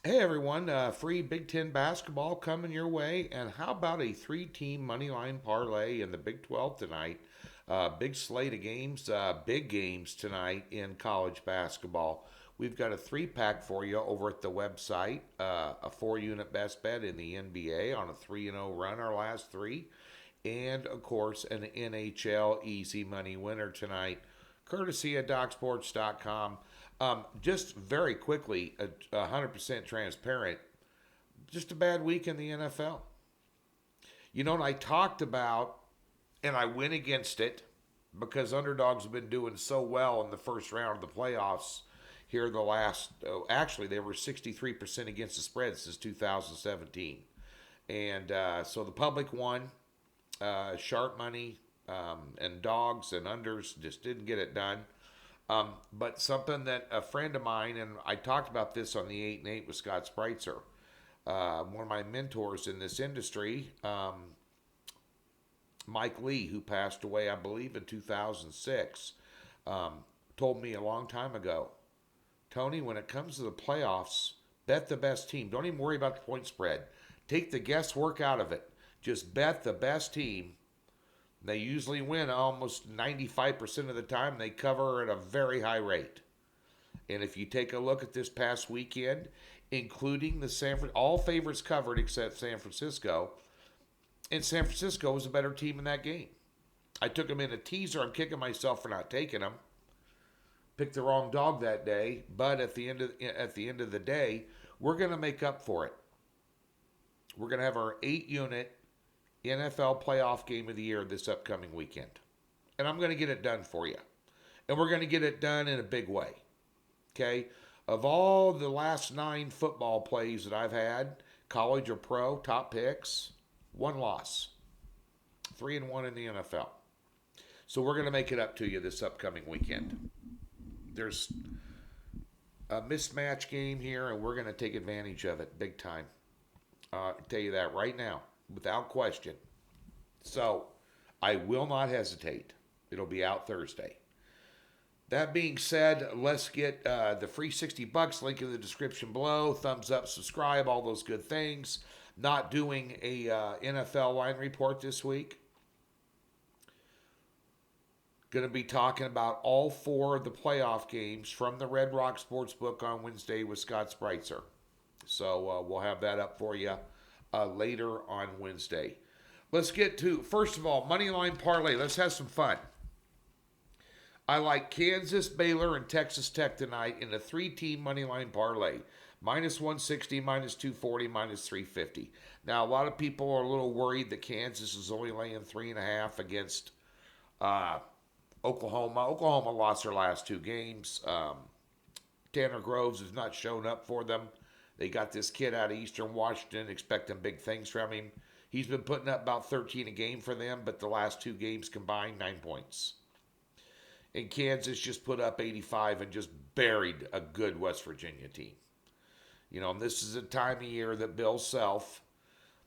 Hey everyone, free Big Ten basketball coming your way. And how about a three-team moneyline parlay in the Big 12 tonight? Big slate of games, big games tonight in college basketball. We've got a three-pack for you over at the website, a four-unit best bet in the NBA on a 3-0 run, our last three, and of course an NHL easy money winner tonight, courtesy of DocSports.com. Just very quickly, 100% transparent, just a bad week in the NFL. You know, and I talked about, and I went against it because underdogs have been doing so well in the first round of the playoffs here the last, actually, they were 63% against the spread since 2017. And so the public won, sharp money, and dogs and unders just didn't get it done. But something that a friend of mine, and I talked about this on the 8 and 8 with Scott Spreitzer, one of my mentors in this industry, Mike Lee, who passed away, I believe, in 2006, told me a long time ago, Tony, when it comes to the playoffs, bet the best team. Don't even worry about the point spread. Take the guesswork out of it. Just bet the best team. They usually win almost 95% of the time. They cover at a very high rate. And if you take a look at this past weekend, including all favorites covered except San Francisco, and San Francisco was a better team in that game. I took them in a teaser. I'm kicking myself for not taking them. Picked the wrong dog that day, but at the end of the day, we're going to make up for it. We're going to have our 8-unit NFL playoff game of the year this upcoming weekend. And I'm going to get it done for you. And we're going to get it done in a big way. Okay? Of all the last 9 football plays that I've had, college or pro, top picks, one loss. 3-1 in the NFL. So we're going to make it up to you this upcoming weekend. There's a mismatch game here, and we're going to take advantage of it big time. I'll tell you that right now, without question. So I will not hesitate. It'll be out Thursday. That being said, let's get the free $60 link in the description below. Thumbs up, subscribe, all those good things. Not doing a NFL line report this week. Going to be talking about all 4 of the playoff games from the Red Rock Sportsbook on Wednesday with Scott Spreitzer. So we'll have that up for you later on Wednesday. Let's get to, first of all, Moneyline Parlay. Let's have some fun. I like Kansas, Baylor, and Texas Tech tonight in a 3-team Moneyline Parlay. Minus 160, minus 240, minus 350. Now, a lot of people are a little worried that Kansas is only laying 3.5 against Oklahoma. Oklahoma lost their last 2 games. Tanner Groves has not shown up for them. They got this kid out of Eastern Washington, expecting big things from him. He's been putting up about 13 a game for them, but the last 2 games combined, 9 points. And Kansas just put up 85 and just buried a good West Virginia team. You know, and this is a time of year that Bill Self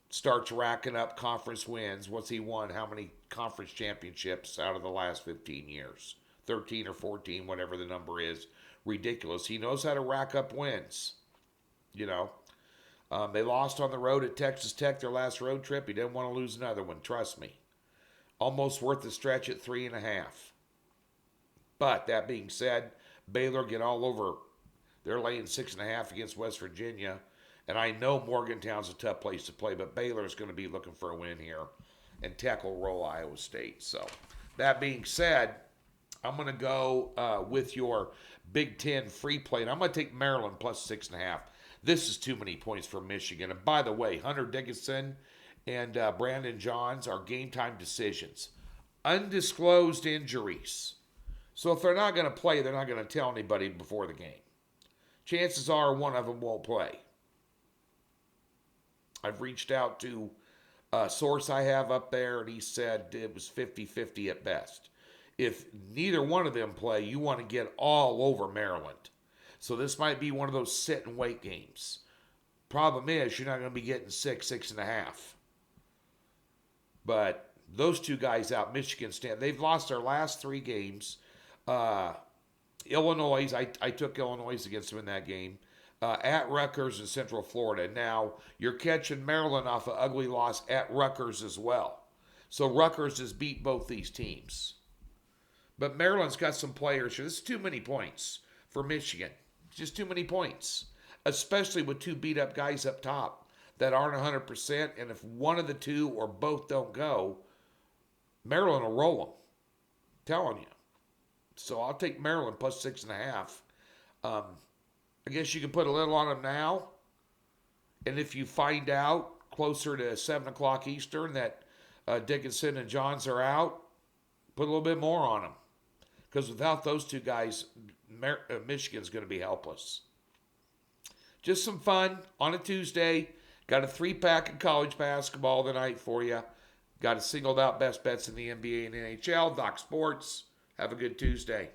starts racking up conference wins. What's he won? How many conference championships out of the last 15 years? 13 or 14, whatever the number is. Ridiculous. He knows how to rack up wins. You know, they lost on the road at Texas Tech their last road trip. He didn't want to lose another one, trust me. Almost worth the stretch at 3.5. But that being said, Baylor get all over. They're laying 6.5 against West Virginia. And I know Morgantown's a tough place to play, but Baylor's going to be looking for a win here. And Tech will roll Iowa State. So that being said, I'm going to go with your Big Ten free play. And I'm going to take Maryland plus 6.5. This is too many points for Michigan. And by the way, Hunter Dickinson and Brandon Johns are game time decisions. Undisclosed injuries. So if they're not going to play, they're not going to tell anybody before the game. Chances are one of them won't play. I've reached out to a source I have up there, and he said it was 50-50 at best. If neither one of them play, you want to get all over Maryland. So this might be one of those sit and wait games. Problem is, you're not going to be getting 6.5. But those 2 guys out, Michigan stand. They've lost their last 3 games. Illinois, I took Illinois against them in that game. at Rutgers in Central Florida. Now, you're catching Maryland off an ugly loss at Rutgers as well. So Rutgers has beat both these teams. But Maryland's got some players here. This is too many points for Michigan. Just too many points, especially with two beat up guys up top that aren't 100%. And if one of the two or both don't go, Maryland will roll them. I'm telling you. So I'll take Maryland plus 6.5. I guess you can put a little on them now. And if you find out closer to 7 o'clock Eastern that Dickinson and Johns are out, put a little bit more on them. Because without those two guys, Michigan's going to be helpless. Just some fun on a Tuesday. Got a 3-pack of college basketball tonight for you. Got a singled out best bets in the NBA and NHL. Doc Sports. Have a good Tuesday.